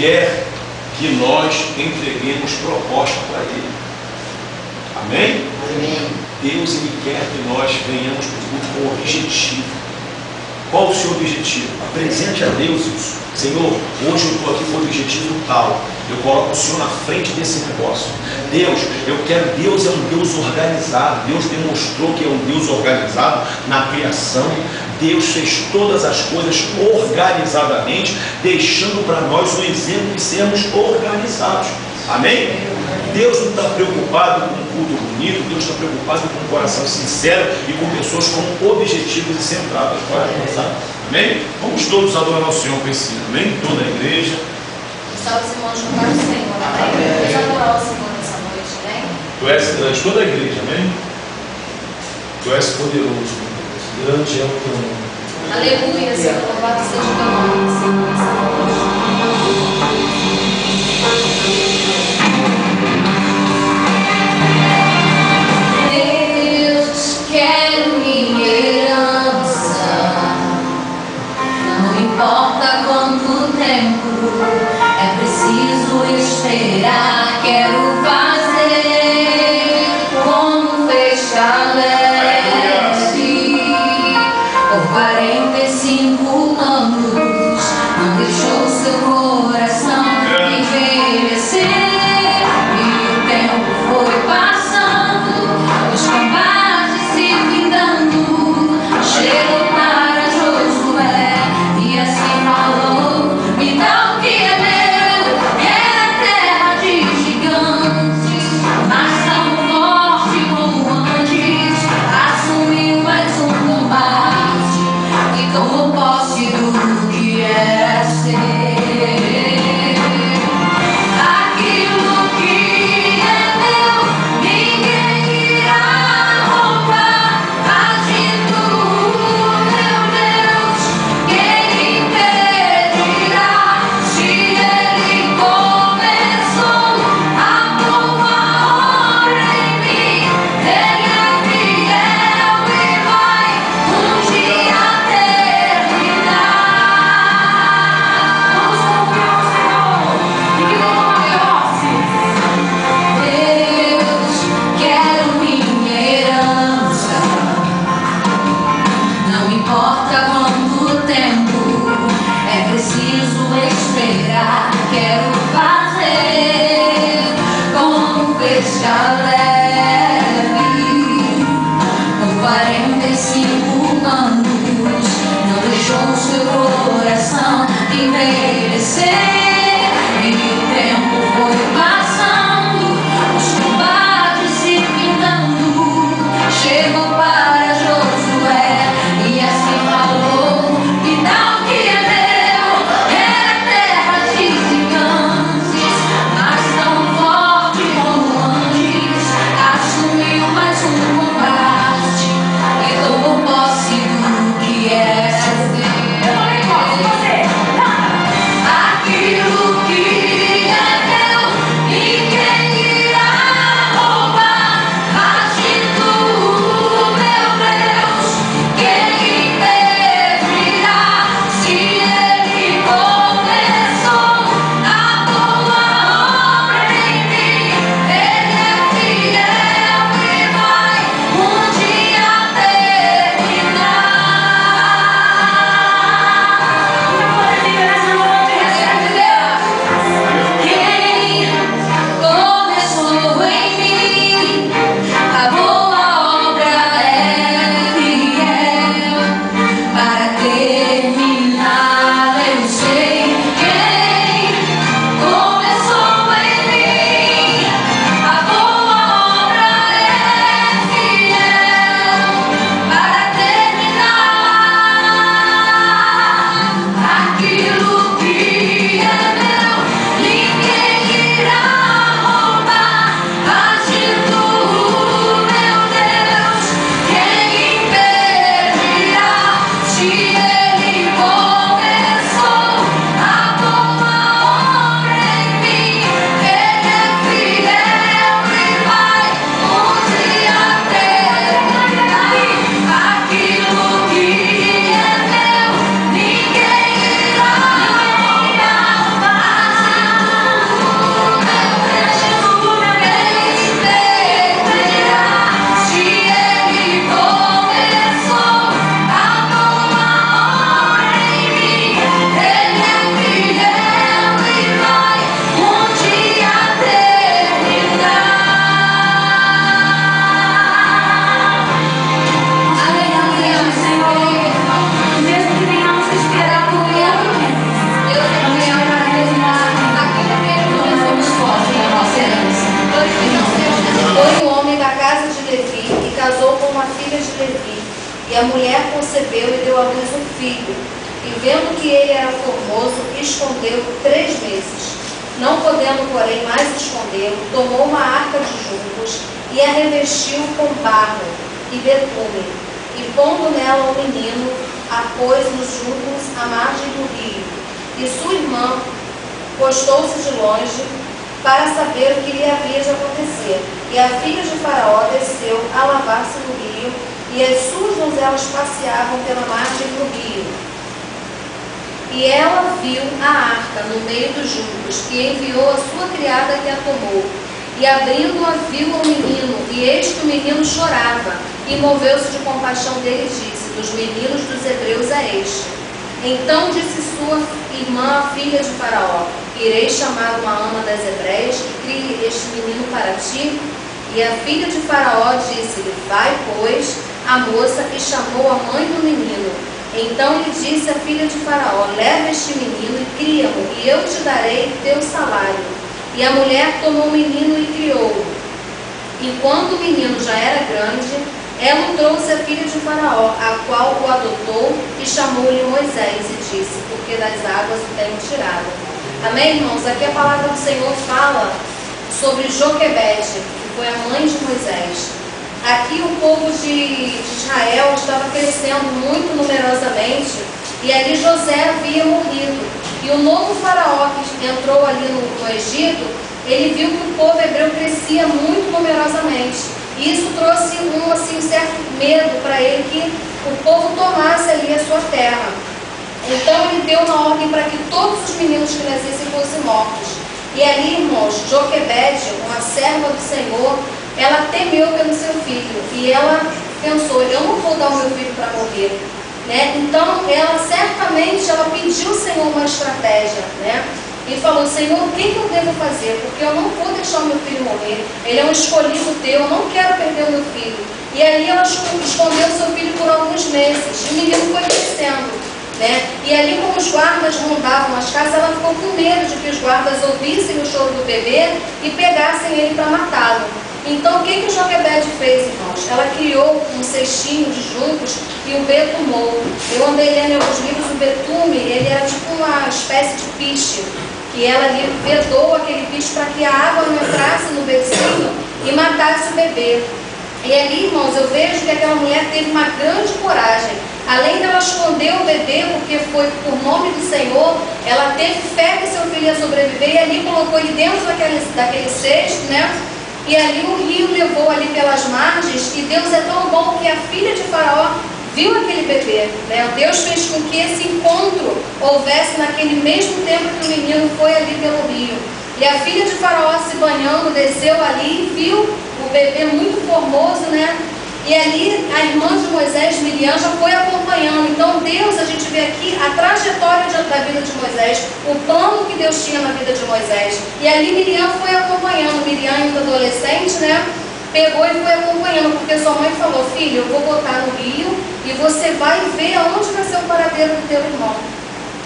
quer que nós entreguemos proposta para Ele. Amém? Amém. Deus, Ele quer que nós venhamos para o culto com objetivo. Qual o seu objetivo? Apresente a Deus isso. Senhor, hoje eu estou aqui com o objetivo tal. Eu coloco o Senhor na frente desse negócio. Deus, eu quero. Deus é um Deus organizado. Deus demonstrou que é um Deus organizado na criação. Deus fez todas as coisas organizadamente, deixando para nós o exemplo de sermos organizados. Amém? Deus não está preocupado com um culto bonito. Deus está preocupado com um coração sincero e com pessoas com objetivos e centradas. Amém? Vamos todos adorar o Senhor com esse hino. Amém? Toda a igreja. Só os irmãos louvar o Senhor. Amém? Vamos adorar o Senhor nessa noite. Amém? Tu és grande, toda a igreja. Amém? Tu és poderoso. Grande é o teu nome. Aleluia, Senhor. Louvado seja o teu nome, Senhor, nessa noite. Deus, quero minha herança. Não importa quanto tempo é preciso esperar. Quero fazer como fez Caleb. Por 45 anos não deixou seu coração envelhecer. E o tempo foi passando, os combates se findando. Chegou para Josué e assim falou: me dá o que é meu. Era terra de gigantes, mas tão forte como antes. Assumiu mais um combate e tomou posse do que era ser. Aquilo que é meu, ninguém irá roubar. Agindo meu Deus, quem impedirá? Se Ele começou a boa obra em mim, Ele é fiel e vai um dia terminar. Vamos confiar no Senhor e que não maior. Deus, quero minha herança. Não importa quanto tempo é preciso esperar. Quero fazer como fez Caleb. Por 45 anos não deixou seu coração envelhecer. E o tempo foi passando, os combates se findando. Chegou para Josué e assim falou: me dá o que é meu. Era terra de gigantes, mas tão forte como antes. Foi um homem da casa de Levi e casou com uma filha de Levi. E a mulher concebeu e deu à luz um filho. E vendo que ele era formoso, escondeu 3 meses. Não podendo, porém, mais escondê-lo, tomou uma arca de juncos e a revestiu com barro e betume. E pondo nela o menino, a pôs nos juncos à margem do rio. E sua irmã postou-se de longe para saber o que lhe havia de acontecer. E a filha de Faraó desceu a lavar-se no rio, e as suas donzelas passeavam pela margem do rio. E ela viu a arca no meio dos juncos, e enviou a sua criada que a tomou. E abrindo-a, viu o menino, e eis que o menino chorava. E moveu-se de compaixão dele e disse: dos meninos dos hebreus é este. Então disse sua irmã, a filha de Faraó: irei chamar uma ama das hebreias que crie este menino para ti? E a filha de Faraó disse-lhe: vai, pois, a moça, e chamou a mãe do menino. Então lhe disse a filha de Faraó: leva este menino e cria-o, e eu te darei teu salário. E a mulher tomou o menino e criou-o. E quando o menino já era grande, ela o trouxe a filha de Faraó, a qual o adotou, e chamou-lhe Moisés, e disse: porque das águas o tenho tirado. Amém, irmãos? Aqui a palavra do Senhor fala sobre Joquebede, que foi a mãe de Moisés. Aqui o povo de Israel estava crescendo muito numerosamente, e ali José havia morrido. E o novo faraó que entrou ali no Egito, ele viu que o povo hebreu crescia muito numerosamente. E isso trouxe um certo medo para ele que o povo tomasse ali a sua terra. Então ele deu uma ordem para que todos os meninos que nascessem fossem mortos. E ali, irmãos, Joquebede, uma serva do Senhor, ela temeu pelo seu filho. E ela pensou: eu não vou dar o meu filho para morrer, né? Então ela certamente pediu ao Senhor uma estratégia, né? E falou: Senhor, o que eu devo fazer? Porque eu não vou deixar o meu filho morrer. Ele é um escolhido teu, eu não quero perder o meu filho. E ali ela escondeu o seu filho por alguns meses. E o menino foi crescendo, né? E ali, como os guardas rondavam as casas, ela ficou com medo de que os guardas ouvissem o choro do bebê e pegassem ele para matá-lo. Então o que Joquebede fez, irmãos? Ela criou um cestinho de juncos e o betumou. Eu andei lendo em alguns livros, o betume, ele era tipo uma espécie de piche, que ela ali vedou aquele piche para que a água não entrasse no bercinho e matasse o bebê. E ali, irmãos, eu vejo que aquela mulher teve uma grande coragem. Além dela esconder o bebê, porque foi por nome do Senhor, ela teve fé que seu filho ia sobreviver, e ali colocou ele dentro daquele cesto, né? E ali o rio levou ali pelas margens, e Deus é tão bom que a filha de Faraó viu aquele bebê, né? Deus fez com que esse encontro houvesse naquele mesmo tempo que o menino foi ali pelo rio. E a filha de Faraó, se banhando, desceu ali e viu o bebê muito formoso, né? E ali a irmã de Moisés, Miriam, já foi acompanhando. Então Deus, a gente vê aqui a trajetória da vida de Moisés, o plano que Deus tinha na vida de Moisés. E ali Miriam foi acompanhando. Miriam, ainda adolescente, né? Pegou e foi acompanhando, porque sua mãe falou: filho, eu vou botar no rio e você vai ver aonde vai ser o paradeiro do teu irmão.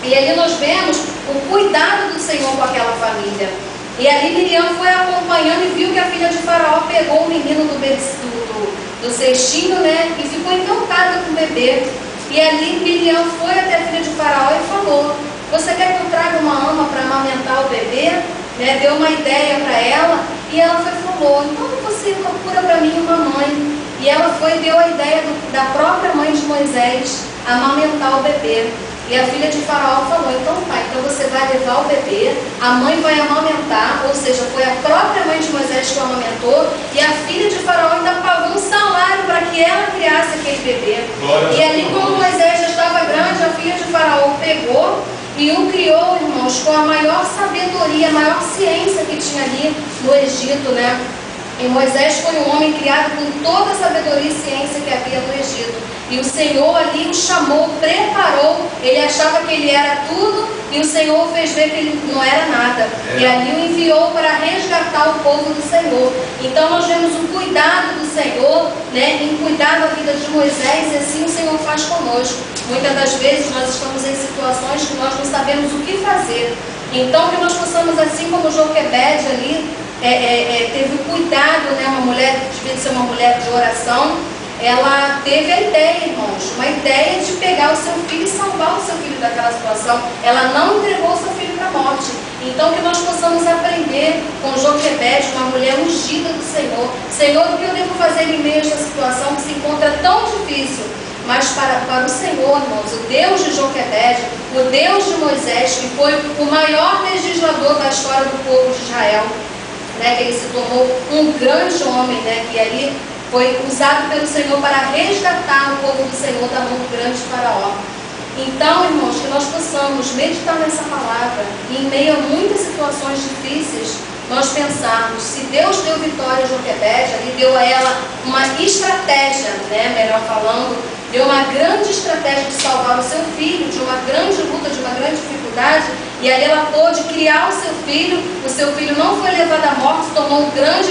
E ali nós vemos o cuidado do Senhor com aquela família. E ali Miriam foi acompanhando e viu que a filha de Faraó pegou o menino do cestinho, né? E ficou encantada com o bebê. E ali Miriam foi até a filha de Faraó e falou: você quer que eu traga uma ama para amamentar o bebê? Né? Deu uma ideia para ela. E ela foi e falou: então você procura para mim uma mãe. E ela foi e deu a ideia da própria mãe de Moisés amamentar o bebê. E a filha de Faraó falou: então tá, então você vai levar o bebê, a mãe vai amamentar, ou seja, foi a própria mãe de Moisés que o amamentou, e a filha de Faraó ainda pagou um salário para que ela criasse aquele bebê. E ali, quando Moisés já estava grande, a filha de Faraó pegou e o criou, irmãos, com a maior sabedoria, a maior ciência que tinha ali no Egito, né? E Moisés foi um homem criado com toda a sabedoria e ciência que havia no Egito. E o Senhor ali o chamou, preparou. Ele achava que ele era tudo, e o Senhor fez ver que ele não era nada. E ali o enviou para resgatar o povo do Senhor. Então nós vemos o cuidado do Senhor, né, em cuidar da vida de Moisés, e assim o Senhor faz conosco. Muitas das vezes nós estamos em situações que nós não sabemos o que fazer. Então que nós possamos, assim como Joquebede ali, teve cuidado, né, uma mulher ser uma mulher de oração, ela teve a ideia, irmãos, uma ideia de pegar o seu filho e salvar o seu filho daquela situação. Ela não entregou o seu filho para a morte. Então que nós possamos aprender com Joquebede, uma mulher ungida do Senhor. Senhor, o que eu devo fazer em meio a esta situação que se encontra tão difícil? Mas para o Senhor, irmãos, o Deus de Joquebede, o Deus de Moisés, que foi o maior legislador da história do povo de Israel, né, que ele se tornou um grande homem, né, que ali foi usado pelo Senhor para resgatar o povo do Senhor da mão do grande faraó. Então, irmãos, que nós possamos meditar nessa palavra e em meio a muitas situações difíceis, nós pensarmos, se Deus deu vitória a Joquebede, Ele deu a ela uma estratégia, né, melhor falando, deu uma grande estratégia de salvar o seu filho de uma grande luta, de uma grande dificuldade, e ali ela pôde criar o seu filho não foi levado à morte, se tornou um grande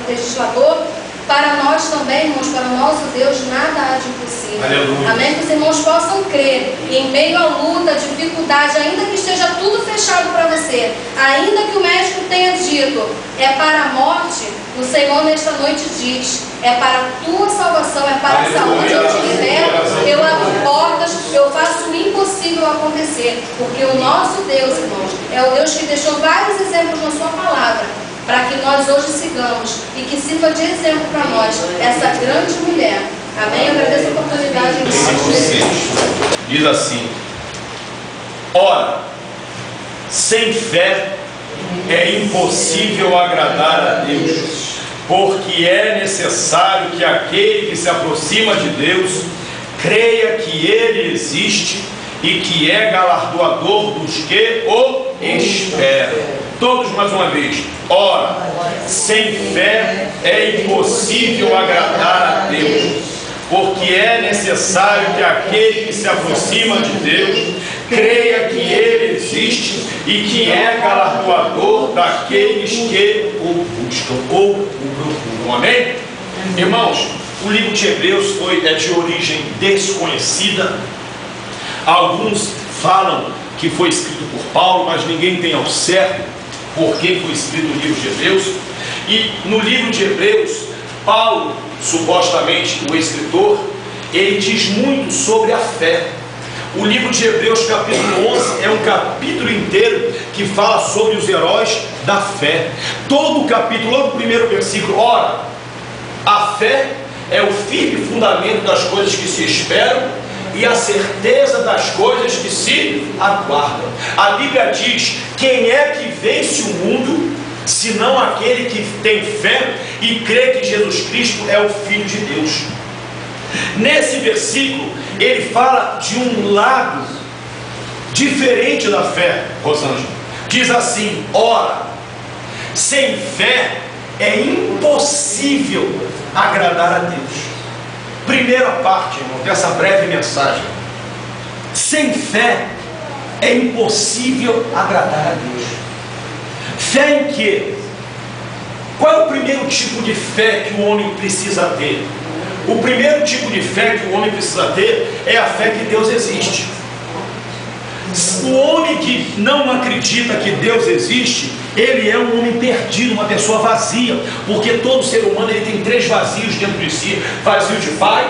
legislador. Para nós também, irmãos, para o nosso Deus, nada há de impossível. Aleluia. Amém? Que os irmãos possam crer, em meio à luta, dificuldade, ainda que esteja tudo fechado para você, ainda que o médico tenha dito, é para a morte, o Senhor nesta noite diz, é para a tua salvação, é para a saúde, eu te libero, eu abro portas, eu faço o impossível acontecer, porque o nosso Deus, irmãos, é o Deus que deixou vários exemplos na sua palavra, para que nós hoje sigamos e que sirva de exemplo para nós essa grande mulher. Amém? Eu agradeço a oportunidade. Diz assim: ora, sem fé é impossível agradar a Deus, porque é necessário que aquele que se aproxima de Deus creia que Ele existe e que é galardoador dos que o esperam. Todos mais uma vez. Ora, sem fé é impossível agradar a Deus, porque é necessário que aquele que se aproxima de Deus creia que Ele existe e que é galardoador daqueles que o buscam ou o procuram. Amém? Irmãos, o livro de Hebreus é de origem desconhecida. Alguns falam que foi escrito por Paulo, mas ninguém tem ao certo por que foi escrito o livro de Hebreus. E no livro de Hebreus, Paulo, supostamente o escritor, ele diz muito sobre a fé. O livro de Hebreus capítulo 11 é um capítulo inteiro que fala sobre os heróis da fé. Todo o capítulo, logo no primeiro versículo, ora, a fé é o firme fundamento das coisas que se esperam e a certeza das coisas que se aguardam. A Bíblia diz: quem é que vence o mundo, senão aquele que tem fé e crê que Jesus Cristo é o Filho de Deus? Nesse versículo, ele fala de um lado diferente da fé, Rosângela. Diz assim: ora, sem fé é impossível agradar a Deus. Primeira parte, irmão, dessa breve mensagem. Sem fé é impossível agradar a Deus. Fé em quê? Qual é o primeiro tipo de fé que o homem precisa ter? O primeiro tipo de fé que o homem precisa ter é a fé que Deus existe. O homem que não acredita que Deus existe, ele é um homem perdido, uma pessoa vazia, porque todo ser humano ele tem três vazios dentro de si: vazio de pai,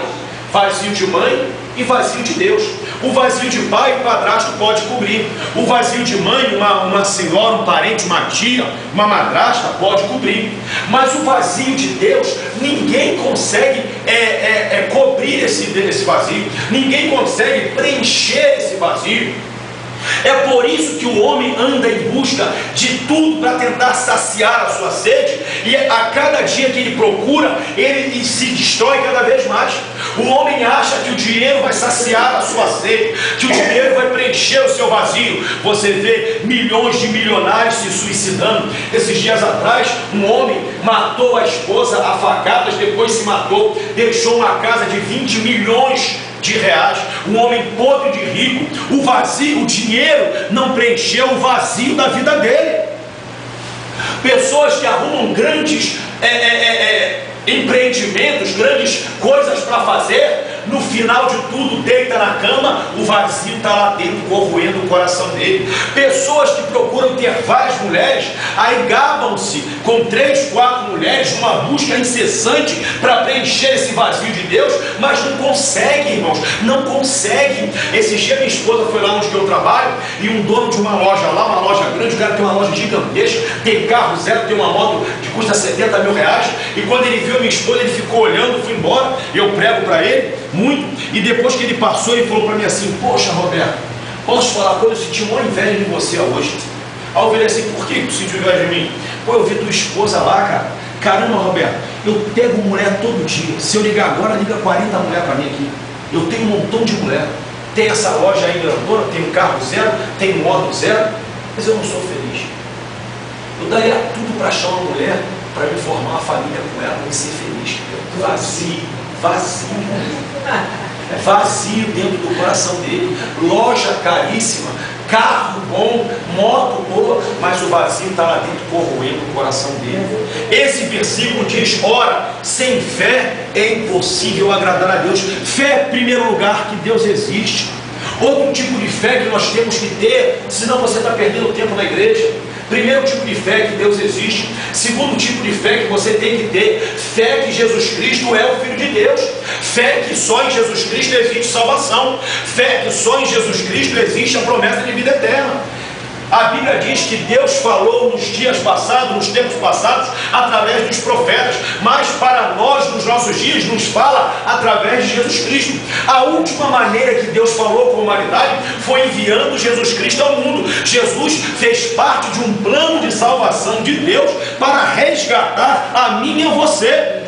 vazio de mãe e vazio de Deus. O vazio de pai, o padrasto pode cobrir. O vazio de mãe, uma senhora, um parente, uma tia, uma madrasta pode cobrir. Mas o vazio de Deus, ninguém consegue cobrir esse vazio. Ninguém consegue preencher esse vazio. É por isso que o homem anda em busca de tudo para tentar saciar a sua sede, e a cada dia que ele procura, ele se destrói cada vez mais. O homem acha que o dinheiro vai saciar a sua sede, que o dinheiro vai preencher o seu vazio. Você vê milhões de milionários se suicidando. Esses dias atrás, um homem matou a esposa a facadas, depois se matou, deixou uma casa de 20 milhões de reais. Um homem podre de rico. O vazio, o dinheiro não preencheu o vazio da vida dele. Pessoas que arrumam grandes empreendimentos, grandes coisas para fazer, no final de tudo deita na cama, o vazio está lá dentro corroendo o coração dele. Pessoas que procuram ter várias mulheres, aí gabam-se com 3, 4 mulheres, uma busca incessante para preencher esse vazio de Deus, mas não consegue, irmãos, não consegue. Esse dia minha esposa foi lá onde eu trabalho, e um dono de uma loja lá, uma loja grande, o cara tem uma loja gigantesca, tem carro zero, tem uma moto que custa 70 mil reais, e quando ele viu a minha esposa, ele ficou olhando, fui embora, eu prego para ele, muito, e depois que ele passou, ele falou para mim assim: poxa, Roberto, posso falar coisa, eu senti uma inveja de você hoje. Aí eu falei assim: por que tu sentiu inveja de mim? Pô, eu vi tua esposa lá, cara. Caramba, Roberto, eu pego mulher todo dia. Se eu ligar agora, liga 40 mulheres para mim aqui. Eu tenho um montão de mulher. Tem essa loja aí grandona, tem um carro zero, tem moto zero, mas eu não sou feliz. Eu daria tudo para achar uma mulher, para me formar uma família com ela, para me ser feliz. Vazio, vazio. Vazio dentro do coração dele. Loja caríssima, carro bom, moto boa, mas o vazio está lá dentro corroendo o coração dele. Esse versículo diz: ora, sem fé é impossível agradar a Deus. Fé, em primeiro lugar, que Deus existe. Outro tipo de fé que nós temos que ter, senão você está perdendo tempo na igreja. Primeiro tipo de fé, que Deus existe. Segundo tipo de fé que você tem que ter, fé que Jesus Cristo é o Filho de Deus. Fé que só em Jesus Cristo existe salvação. Fé que só em Jesus Cristo existe a promessa de vida eterna. A Bíblia diz que Deus falou nos dias passados, nos tempos passados, através dos profetas, mas para nós, nos nossos dias, nos fala através de Jesus Cristo. A última maneira que Deus falou com a humanidade foi enviando Jesus Cristo ao mundo. Jesus fez parte de um plano de salvação de Deus para resgatar a mim e a você.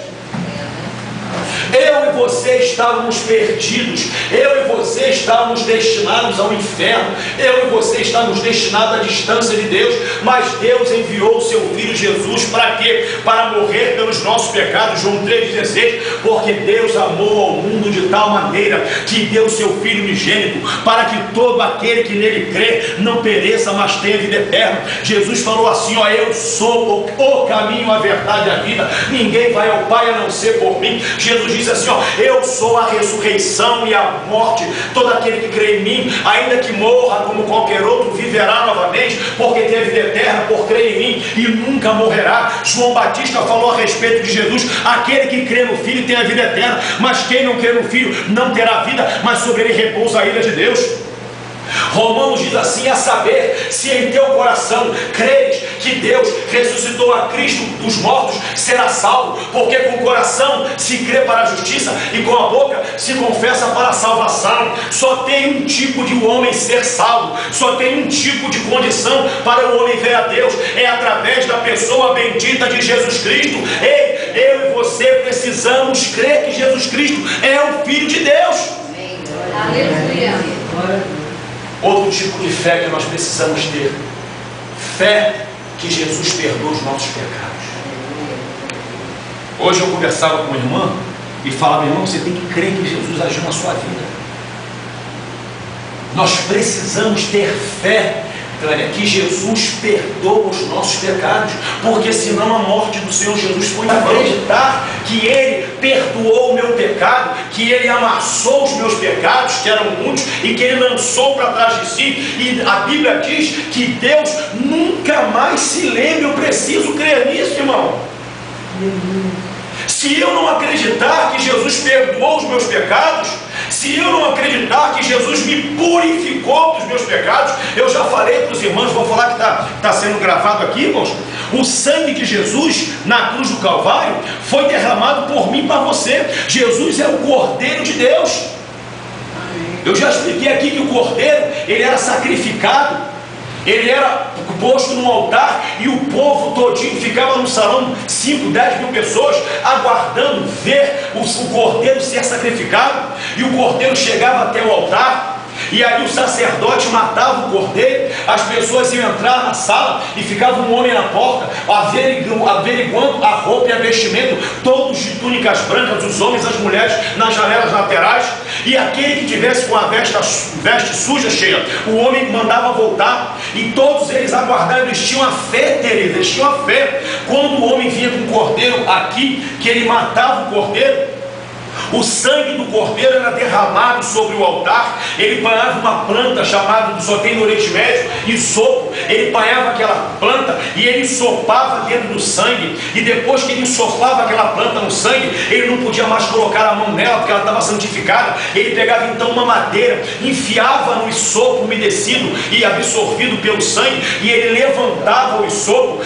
Eu e você estávamos perdidos, eu e você estávamos destinados ao inferno, eu e você estávamos destinados à distância de Deus, mas Deus enviou o seu Filho Jesus para quê? Para morrer pelos nossos pecados, João 3,16, porque Deus amou ao mundo de tal maneira que deu o seu Filho unigênito, para que todo aquele que nele crê não pereça, mas tenha vida eterna. Jesus falou assim: ó, eu sou o caminho, a verdade e a vida, ninguém vai ao Pai a não ser por mim. Jesus diz assim: ó, eu sou a ressurreição e a morte. Todo aquele que crê em mim, ainda que morra como qualquer outro, viverá novamente, porque tem a vida eterna por crer em mim e nunca morrerá. João Batista falou a respeito de Jesus: aquele que crê no Filho tem a vida eterna, mas quem não crê no Filho não terá vida, mas sobre ele repousa a ira de Deus. Romanos diz assim: a saber, se em teu coração creres que Deus ressuscitou a Cristo dos mortos, será salvo, porque com o coração se crê para a justiça e com a boca se confessa para a salvação. Só tem um tipo de homem ser salvo, só tem um tipo de condição para o homem ver a Deus, é através da pessoa bendita de Jesus Cristo. Ei, eu e você precisamos crer que Jesus Cristo é o Filho de Deus. Aleluia. Outro tipo de fé que nós precisamos ter, fé que Jesus perdoa os nossos pecados. Hoje eu conversava com uma irmã e falava: irmão, você tem que crer que Jesus agiu na sua vida. Nós precisamos ter fé que Jesus perdoa os nossos pecados, porque senão a morte do Senhor Jesus foi em vão. Acreditar que Ele perdoou o meu pecado, que Ele amassou os meus pecados, que eram muitos, e que Ele lançou para trás de si. E a Bíblia diz que Deus nunca mais se lembra. Eu preciso crer nisso, irmão. Se eu não acreditar que Jesus perdoou os meus pecados, se eu não acreditar que Jesus me purificou dos meus pecados, eu já falei para os irmãos, vou falar que está sendo gravado aqui, irmãos, o sangue de Jesus na cruz do Calvário foi derramado por mim e para você. Jesus é o Cordeiro de Deus. Eu já expliquei aqui que o Cordeiro, ele era sacrificado, ele era posto num altar e o povo todinho ficava no salão, 5, 10 mil pessoas aguardando ver o cordeiro ser sacrificado. E o cordeiro chegava até o altar e aí o sacerdote matava o cordeiro. As pessoas iam entrar na sala e ficava um homem na porta averiguando a roupa e a vestimenta, todos de túnicas brancas, os homens, as mulheres nas janelas laterais. E aquele que tivesse com a veste suja, cheia, o homem mandava voltar. E todos eles aguardavam, eles tinham a fé, Teresa, eles tinham a fé. Quando o homem vinha com o cordeiro aqui, que ele matava o cordeiro, O sangue do cordeiro era derramado sobre o altar. Ele banhava uma planta chamada, só tem no Oriente Médio, isopo. Ele banhava aquela planta e ele ensopava dentro do sangue. E depois que ele ensopava aquela planta no sangue, ele não podia mais colocar a mão nela, porque ela estava santificada. Ele pegava então uma madeira, enfiava no isopo umedecido e absorvido pelo sangue, e ele levantava o isopo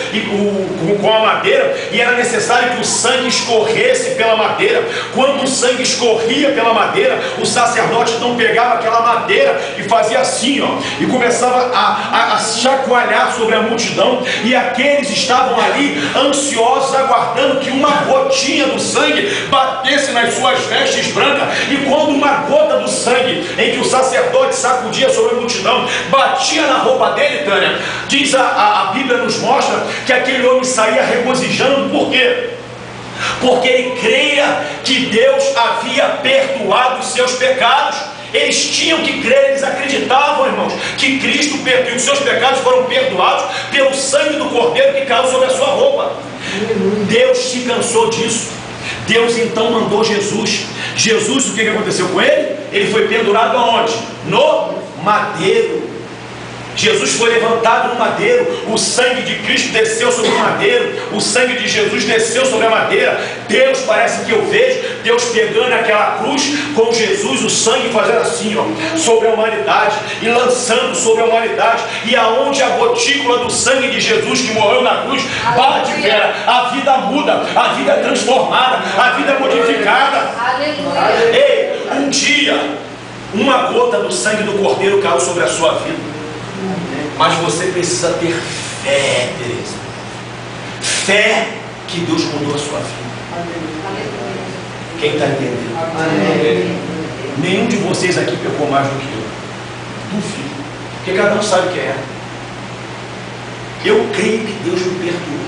com a madeira, e era necessário que o sangue escorresse pela madeira. Quando o sangue escorria pela madeira, o sacerdote então pegava aquela madeira e fazia assim, ó, e começava a chacoalhar sobre a multidão, e aqueles estavam ali ansiosos, aguardando que uma gotinha do sangue batesse nas suas vestes brancas. E quando uma gota do sangue em que o sacerdote sacudia sobre a multidão batia na roupa dele, Tânia, diz a Bíblia nos mostra que aquele homem saía regozijando. Por quê? Porque ele creia que Deus havia perdoado os seus pecados. Eles tinham que crer, eles acreditavam, irmãos, que Cristo perdoou, os seus pecados foram perdoados pelo sangue do cordeiro que caiu sobre a sua roupa. Deus se cansou disso. Deus então mandou Jesus. Jesus, o que aconteceu com ele? Ele foi pendurado aonde? No madeiro. Jesus foi levantado no madeiro, o sangue de Cristo desceu sobre o madeiro, o sangue de Jesus desceu sobre a madeira. Deus, parece que eu vejo Deus pegando aquela cruz com Jesus, o sangue fazendo assim, ó, sobre a humanidade e lançando sobre a humanidade. E aonde a gotícula do sangue de Jesus que morreu na cruz bate, Vera, a vida muda, a vida é transformada, a vida é modificada. Aleluia. Ei, um dia uma gota do sangue do cordeiro caiu sobre a sua vida. Mas você precisa ter fé, Teresa. Fé que Deus mudou a sua vida. Quem está entendendo? Nenhum de vocês aqui pecou mais do que eu. Duvido. Porque cada um sabe quem é. Eu creio que Deus me perdoou.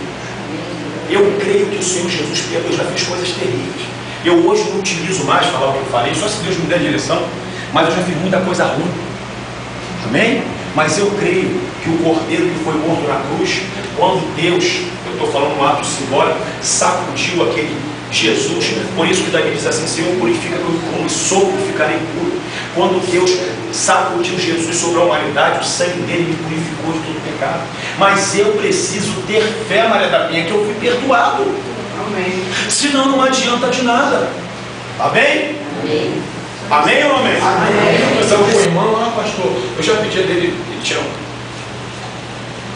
Eu creio que o Senhor Jesus perdoou. Eu já fiz coisas terríveis. Eu hoje não utilizo mais falar o que eu falei, só se Deus me der direção. Mas eu já fiz muita coisa ruim. Amém? Mas eu creio que o cordeiro que foi morto na cruz, quando Deus, eu estou falando um ato simbólico, sacudiu aquele Jesus, por isso que Davi diz assim: Senhor, purifica como sopro ficarei puro. Quando Deus sacudiu Jesus sobre a humanidade, o sangue dele me purificou de todo pecado. Mas eu preciso ter fé, Maria da Penha, que eu fui perdoado. Amém. Senão não adianta de nada. Amém? Amém. Amém ou não amém? Amém. Eu pensava com o irmão, pastor, eu já pedi a dele, ele tinha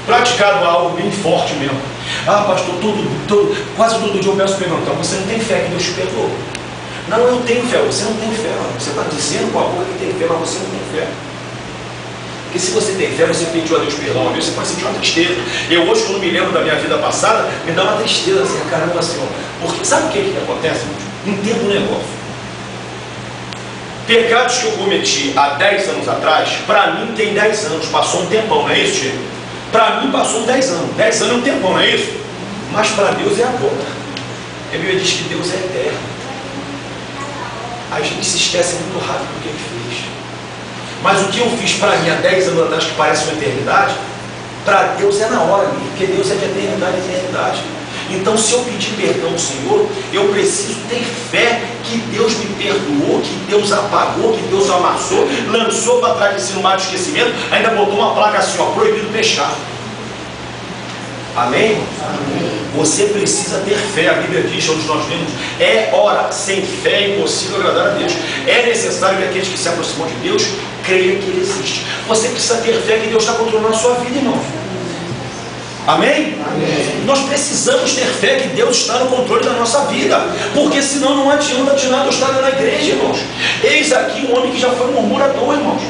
praticado algo bem forte mesmo. Pastor, quase todo dia eu peço perguntar: você não tem fé que Deus te perdoou? Não, eu tenho fé. Você não tem fé. Você está dizendo com a boca que tem fé, mas você não tem fé. Porque se você tem fé, você pediu a Deus perdão. Uma vez você pode sentir uma tristeza. Eu hoje, quando me lembro da minha vida passada, me dá uma tristeza assim, caramba, Senhor. Porque sabe o que acontece? Entenda o negócio. Pecados que eu cometi há 10 anos atrás, para mim tem 10 anos, passou um tempão, não é isso, Chico? Para mim passou 10 anos, 10 anos é um tempão, não é isso? Mas para Deus é agora. A Bíblia diz que Deus é eterno. A gente se esquece muito rápido do que Ele fez. Mas o que eu fiz para mim há 10 anos atrás, que parece uma eternidade, para Deus é na hora ali, porque Deus é de eternidade em eternidade. Então, se eu pedir perdão ao Senhor, eu preciso ter fé que Deus me perdoou, que Deus apagou, que Deus amassou, lançou para trás de si no mar de esquecimento, ainda botou uma placa assim, ó, proibido pescar. Amém? Amém? Você precisa ter fé. A Bíblia diz, onde nós vemos, sem fé é impossível agradar a Deus. É necessário que aqueles que se aproximam de Deus creiam que Ele existe. Você precisa ter fé que Deus está controlando a sua vida, irmão. Amém? Amém? Nós precisamos ter fé que Deus está no controle da nossa vida, porque senão não adianta de nada eu estar na igreja, irmãos. Eis aqui um homem que já foi murmurador, irmãos.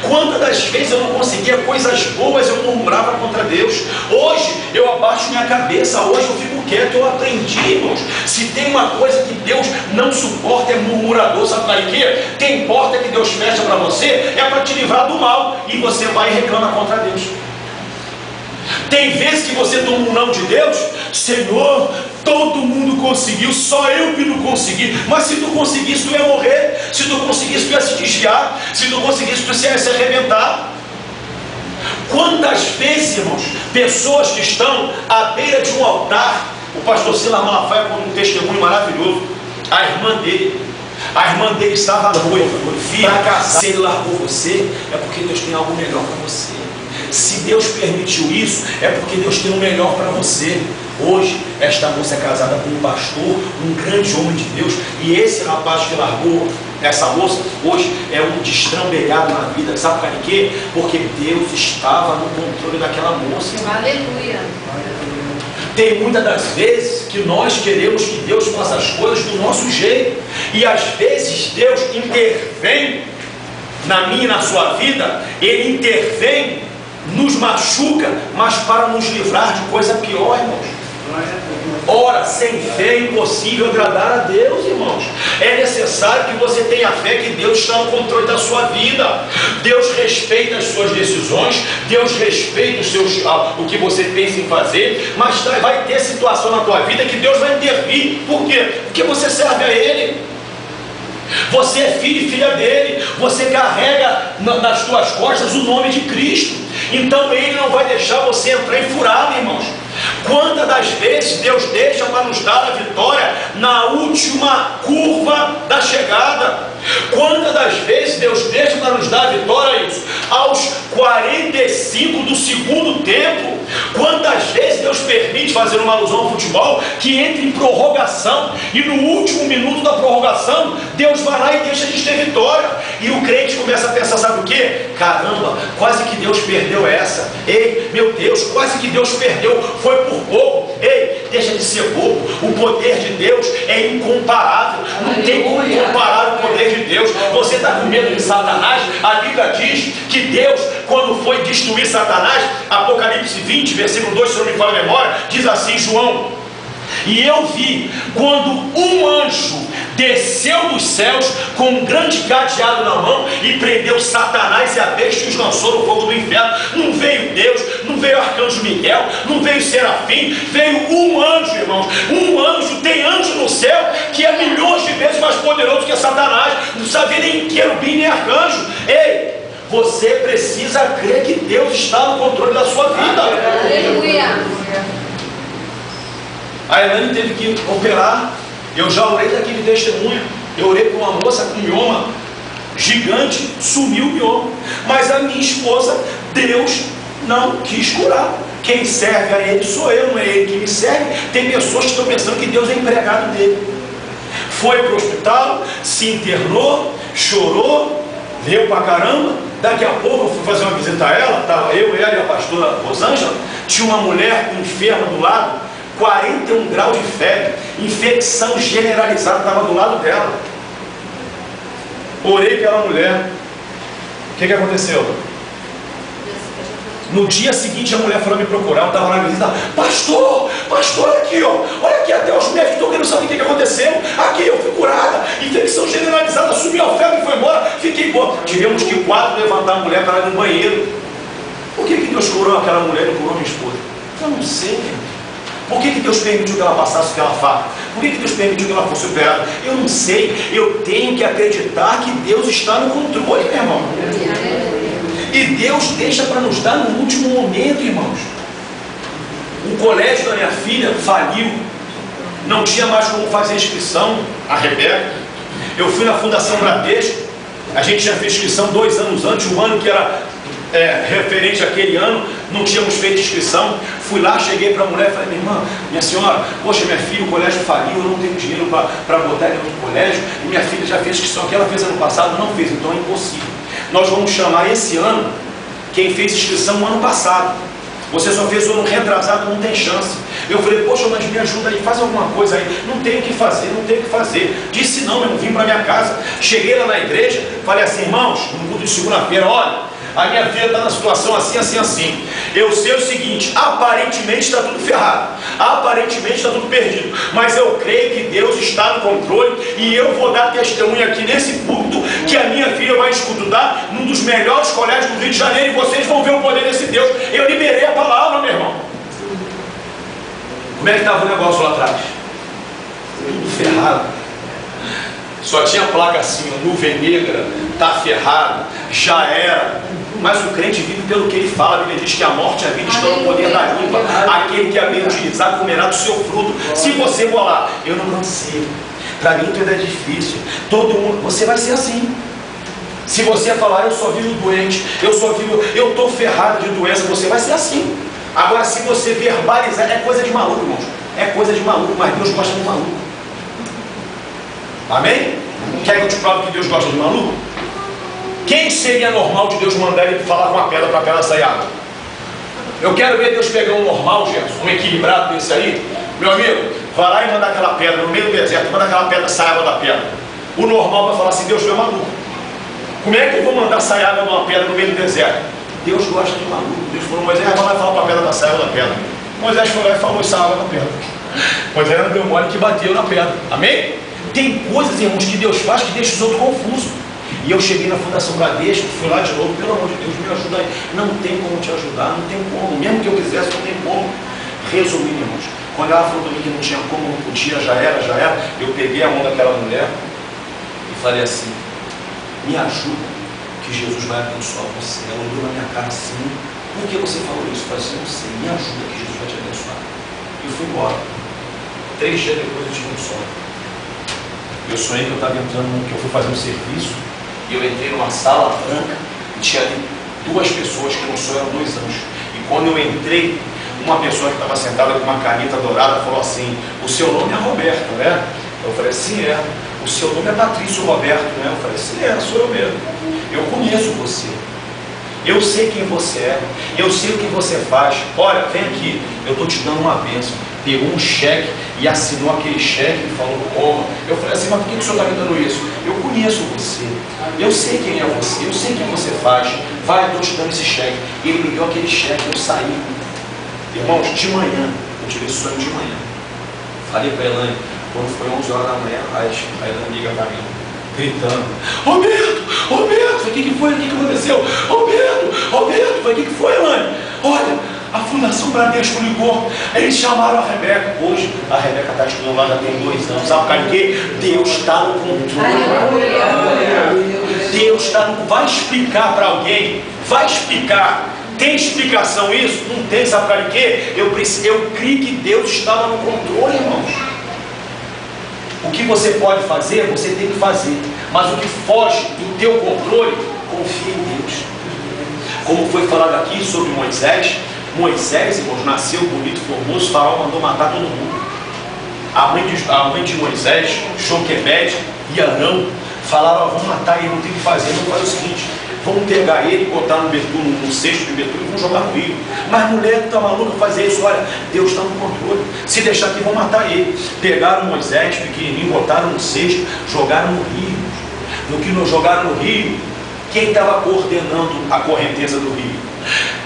Quantas das vezes eu não conseguia coisas boas, eu murmurava contra Deus. Hoje eu abaixo minha cabeça, hoje eu fico quieto, eu aprendi, irmãos. Se tem uma coisa que Deus não suporta é murmurador, sabe para quê? Tem porta que Deus fecha para você, é para te livrar do mal, e você vai e reclama contra Deus. Tem vezes que você toma um não de Deus: Senhor, todo mundo conseguiu, só eu que não consegui. Mas se tu conseguisse, tu ia morrer. Se tu conseguisse, tu ia se desviar. Se tu conseguisse, tu ia se arrebentar. Quantas vezes, irmãos, pessoas que estão à beira de um altar, o pastor Silas Malafaia conta um testemunho maravilhoso. A irmã dele A irmã dele estava noiva, filha, se ele largou você, é porque Deus tem algo melhor para você. Se Deus permitiu isso, é porque Deus tem o melhor para você. Hoje, esta moça é casada com um pastor, um grande homem de Deus, e esse rapaz que largou essa moça, hoje é um destrambelhado na vida. Sabe por quê? Porque Deus estava no controle daquela moça. Aleluia. Tem muitas das vezes que nós queremos que Deus faça as coisas do nosso jeito, e às vezes Deus intervém na minha e na sua vida. Ele intervém, nos machuca, mas para nos livrar de coisa pior, irmãos. Ora, sem fé é impossível agradar a Deus, irmãos. É necessário que você tenha fé que Deus está no controle da sua vida. Deus respeita as suas decisões, Deus respeita o que você pensa em fazer, mas vai ter situação na tua vida que Deus vai intervir. Por quê? Porque você serve a Ele. Você é filho e filha dele. Você carrega nas tuas costas o nome de Cristo. Então Ele não vai deixar você entrar em furada, irmãos. Quantas das vezes Deus deixa para nos dar a vitória na última curva da chegada? Quantas das vezes Deus deixa para nos dar a vitória isso? Aos 45 do segundo tempo. Quantas vezes Deus permite, fazer uma alusão ao futebol, que entre em prorrogação, e no último minuto da prorrogação Deus vai lá e deixa a gente ter vitória, e o crente começa a pensar, sabe o que? Caramba, quase que Deus perdeu essa. Ei, meu Deus, quase que Deus perdeu, foi por pouco. Ei, deixa de ser bobo. O poder de Deus é incomparável. Não tem como comparar o poder de Deus. Você está com medo de Satanás? A Bíblia diz que Deus, quando foi destruir Satanás, Apocalipse 20, versículo 2, se não me falha a memória, diz assim, João: e eu vi quando um anjo desceu dos céus com um grande cadeado na mão e prendeu Satanás e a besta e os lançou no fogo do inferno. Não veio Deus, não veio o arcanjo Miguel, não veio Serafim, veio um anjo, irmãos. Um anjo, tem anjo no céu que é milhões de vezes mais poderoso que Satanás. Não sabe nem querubim nem arcanjo. Ei, você precisa crer que Deus está no controle da sua vida. Aleluia. A Elaine teve que operar. Eu já orei daqui de testemunha. Eu orei por uma moça com mioma gigante, sumiu o mioma. Mas a minha esposa, Deus não quis curar. Quem serve a Ele sou eu, não é Ele que me serve. Tem pessoas que estão pensando que Deus é empregado dele. Foi para o hospital, se internou, chorou, leu pra caramba. Daqui a pouco eu fui fazer uma visita a ela, estava eu, ela e a pastora Rosângela. Tinha uma mulher enferma do lado, 41 graus de febre, infecção generalizada, estava do lado dela. Orei pela mulher. O que aconteceu? No dia seguinte a mulher foi me procurar, eu estava na visita. Pastor, olha aqui, ó. Olha aqui, até os médicos estão querendo saber o que aconteceu. Aqui, eu fui curada, infecção generalizada, sumiu a febre, foi embora, fiquei boa. Tivemos que 4 levantar a mulher para ir no banheiro. Por que Deus curou aquela mulher e não curou minha esposa? Eu não sei. Por que Deus permitiu que ela passasse aquela faca? Por que Deus permitiu que ela fosse operada? Eu não sei. Eu tenho que acreditar que Deus está no controle, meu irmão. E Deus deixa para nos dar no último momento, irmãos. O colégio da minha filha faliu. Não tinha mais como fazer inscrição, a Rebeca. Eu fui na Fundação Bradesco. A gente tinha feito inscrição 2 anos antes. O ano que era referente àquele ano, não tínhamos feito inscrição. Fui lá, cheguei para a mulher e falei: minha irmã, minha senhora, poxa, minha filha, o colégio faliu, eu não tenho dinheiro para botar ela no colégio, e minha filha já fez inscrição, que ela fez ano passado, não fez, então é impossível. Nós vamos chamar esse ano quem fez inscrição no ano passado. Você só fez o ano retrasado, não tem chance. Eu falei: poxa, mas me ajuda aí, faz alguma coisa aí. Não tenho o que fazer, não tenho o que fazer. Disse não, eu vim para minha casa. Cheguei lá na igreja, falei assim: irmãos, no culto de segunda-feira, olha, a minha filha está na situação assim, assim, assim. Eu sei o seguinte: aparentemente está tudo ferrado, aparentemente está tudo perdido, mas eu creio que Deus está no controle, e eu vou dar testemunho aqui nesse culto que a minha filha vai estudar num dos melhores colégios do Rio de Janeiro, e vocês vão ver o poder desse Deus. Eu liberei a palavra, meu irmão. Como é que estava o negócio lá atrás? Tudo ferrado. Só tinha placa assim, nuvem negra, está ferrado, já era. Mas o crente vive pelo que ele fala. A Bíblia diz que a morte e a vida estão no poder da língua. Aquele que a bem utilizar comerá do seu fruto. Se você falar: eu não cansei, Para mim tudo é difícil. Todo mundo, você vai ser assim. Se você falar, eu só vivo doente, eu estou ferrado de doença, você vai ser assim. Agora, se você verbalizar, é coisa de maluco, irmãos. É coisa de maluco, mas Deus gosta de maluco. Amém? Quer que eu te prove que Deus gosta de maluco? Quem seria normal de Deus mandar ele falar com a pedra para a pedra sair água? Eu quero ver Deus pegar um normal, Gerson, um equilibrado desse aí. Meu amigo, vai lá e manda aquela pedra no meio do deserto, manda aquela pedra sair água da pedra. O normal vai falar assim, Deus foi maluco. Como é que eu vou mandar sair água de uma pedra no meio do deserto? Deus gosta de maluco. Deus falou, Moisés, vai lá e fala para a pedra da sair água da pedra. Moisés foi lá e falou, sai água da pedra. Moisés não deu mole que bateu na pedra. Amém? Tem coisas, irmãos, que Deus faz que deixa os outros confusos. E eu cheguei na Fundação Bradesco, fui lá de novo, pelo amor de Deus, me ajuda aí. Não tem como te ajudar, não tem como. Mesmo que eu quisesse, não tem como. Resumindo, irmãos, quando ela falou para mim que não tinha como, não podia, já era, eu peguei a mão daquela mulher e falei assim, me ajuda, que Jesus vai abençoar você. Ela olhou na minha cara assim, por que você falou isso? Eu falei assim, não sei, me ajuda que Jesus vai te abençoar. E eu fui embora. 3 dias depois eu tive um sonho. Eu sonhei que eu estava entrando, que eu fui fazer um serviço, e eu entrei numa sala branca, e tinha ali 2 pessoas, que no sonho eram 2 anjos. E quando eu entrei, uma pessoa que estava sentada com uma caneta dourada falou assim, o seu nome é Roberto, né? Eu falei, sim, é. O seu nome é Patrício Roberto, né? Eu falei, sim, é, sou eu mesmo. Eu conheço você. Eu sei quem você é. Eu sei o que você faz. Olha, vem aqui, eu estou te dando uma bênção. Pegou um cheque e assinou aquele cheque e falou, toma. Eu falei assim, mas por que o senhor está me dando isso? Eu conheço você. Eu sei quem é você. Eu sei o que você faz. Vai, eu estou te dando esse cheque. E ele me deu aquele cheque, eu saí. Irmãos, de manhã, eu tive esse sonho de manhã. Falei para a Elaine, quando foi 11 horas da manhã, a Elaine liga para mim, gritando, Roberto, o que foi? O que aconteceu? Roberto, o que foi, Elaine? Olha, a Fundação Bradesco ligou, eles chamaram a Rebeca. Hoje, a Rebeca está estudando lá, já tem 2 anos. Sabe por quê? Deus está no controle. Deus está no... Vai explicar para alguém, vai explicar. Tem explicação isso? Não tem, sabe para quê? Eu creio que Deus estava no controle, irmãos. O que você pode fazer, você tem que fazer. Mas o que foge do teu controle, confia em Deus. Como foi falado aqui sobre Moisés, irmãos, nasceu bonito, formoso, Faraó mandou matar todo mundo. A mãe de Moisés, Joquebede e Arão, falaram, vamos matar ele, não tem o que fazer, não faz o seguinte, vamos pegar ele, botar no cesto de betume e vamos jogar no rio. Mas mulher está maluca fazer isso, olha, Deus está no controle. Se deixar aqui, vão matar ele. Pegaram Moisés, pequenininho, botaram no cesto, jogaram no rio. No que nos jogaram no rio, quem estava coordenando a correnteza do rio?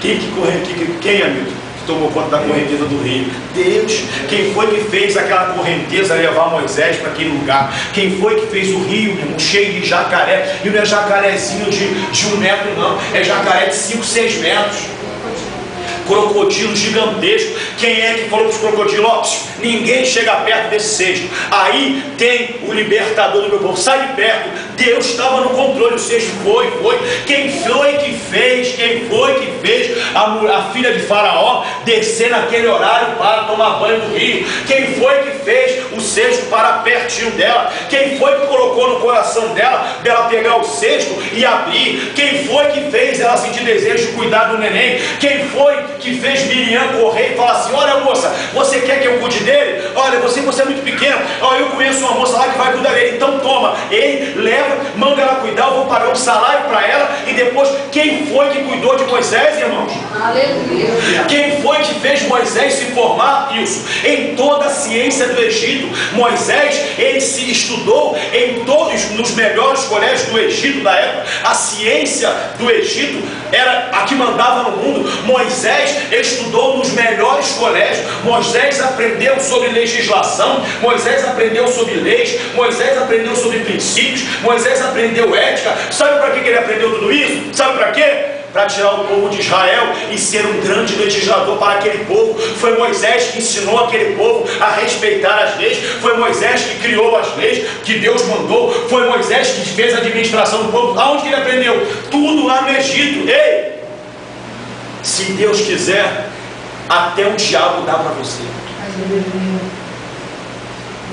Quem, amigo, que tomou conta da correnteza do rio? Deus. Quem foi que fez aquela correnteza levar Moisés para aquele lugar? Quem foi que fez o rio, irmão, cheio de jacaré? E não é jacarezinho de 1 metro, não. É jacaré de 5, 6 metros. Crocodilo gigantesco. Quem é que falou para os crocodilos? Ó, ninguém chega perto desse cesto. Aí tem o libertador do meu povo. Sai de perto. Deus estava no controle. O cesto foi. Quem foi que fez a filha de Faraó descer naquele horário para tomar banho no rio? Quem foi que fez o cesto para pertinho dela? Quem foi que colocou no coração dela pegar o cesto e abrir? Quem foi que fez ela sentir desejo de cuidar do neném? Quem foi que fez Miriam correr e falar assim, olha moça, você quer que eu cuide dele? Olha, você é muito pequeno, olha, eu conheço uma moça lá que vai cuidar dele, então toma, ele leva, manda ela cuidar, eu vou pagar um salário para ela, e depois, quem foi que cuidou de Moisés, irmãos? Aleluia. Quem foi que fez Moisés se formar, isso, em toda a ciência do Egito? Moisés, ele se estudou em todos, nos melhores colégios do Egito da época. A ciência do Egito era a que mandava no mundo. Moisés estudou nos melhores colégios. Moisés aprendeu sobre legislação, Moisés aprendeu sobre leis, Moisés aprendeu sobre princípios, Moisés aprendeu ética. Sabe para que ele aprendeu tudo isso? Sabe para quê? Para tirar o povo de Israel e ser um grande legislador para aquele povo. Foi Moisés que ensinou aquele povo a respeitar as leis. Foi Moisés que criou as leis que Deus mandou. Foi Moisés que fez a administração do povo. Aonde que ele aprendeu? Tudo lá no Egito. Ei! Se Deus quiser, até o diabo dá para você.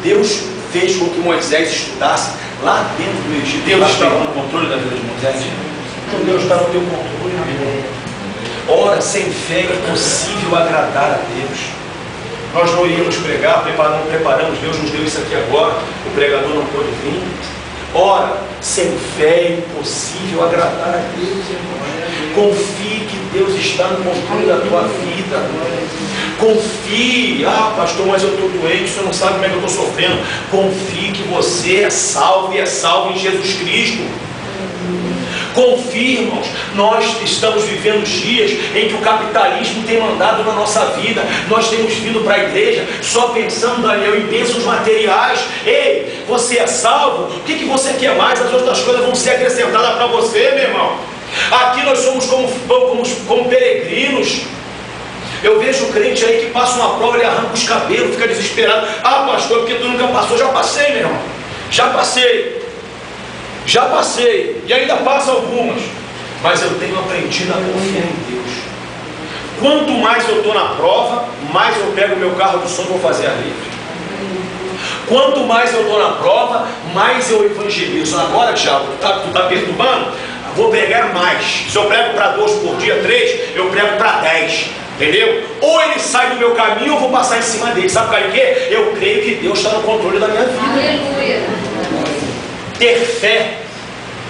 Deus fez com que Moisés estudasse lá dentro do Egito. Deus estava no controle da vida de Moisés? Então Deus está no teu controle, meu irmão. Ora, sem fé é possível agradar a Deus. Nós não iríamos pregar, preparamos, Deus nos deu isso aqui agora, o pregador não pôde vir. Ora, sem fé é impossível agradar a Deus, irmão. Confie que Deus está no controle da tua vida. Confie. Ah, pastor, mas eu estou doente, você não sabe como é que eu estou sofrendo. Confie que você é salvo e é salvo em Jesus Cristo. Confie, irmãos. Nós estamos vivendo dias em que o capitalismo tem mandado na nossa vida. Nós temos vindo para a igreja só pensando, Daniel, em bênçãos materiais. Ei, você é salvo? O que você quer mais? As outras coisas vão ser acrescentadas para você, meu irmão. Aqui nós somos como peregrinos. Eu vejo o crente aí que passa uma prova, ele arranca os cabelos, fica desesperado. Ah, pastor, porque tu nunca passou? Já passei, meu irmão. Já passei. Já passei. E ainda passa algumas. Mas eu tenho aprendido a confiar em Deus. Quanto mais eu estou na prova, mais eu pego o meu carro do som e vou fazer a livre. Quanto mais eu estou na prova, mais eu evangelizo. Agora, diabo, tu está perturbando? Vou pregar mais. Se eu prego para 2 por dia, 3, eu prego para 10. Entendeu? Ou ele sai do meu caminho, ou eu vou passar em cima dele. Sabe o que é? Eu creio que Deus está no controle da minha vida. Aleluia. Ter fé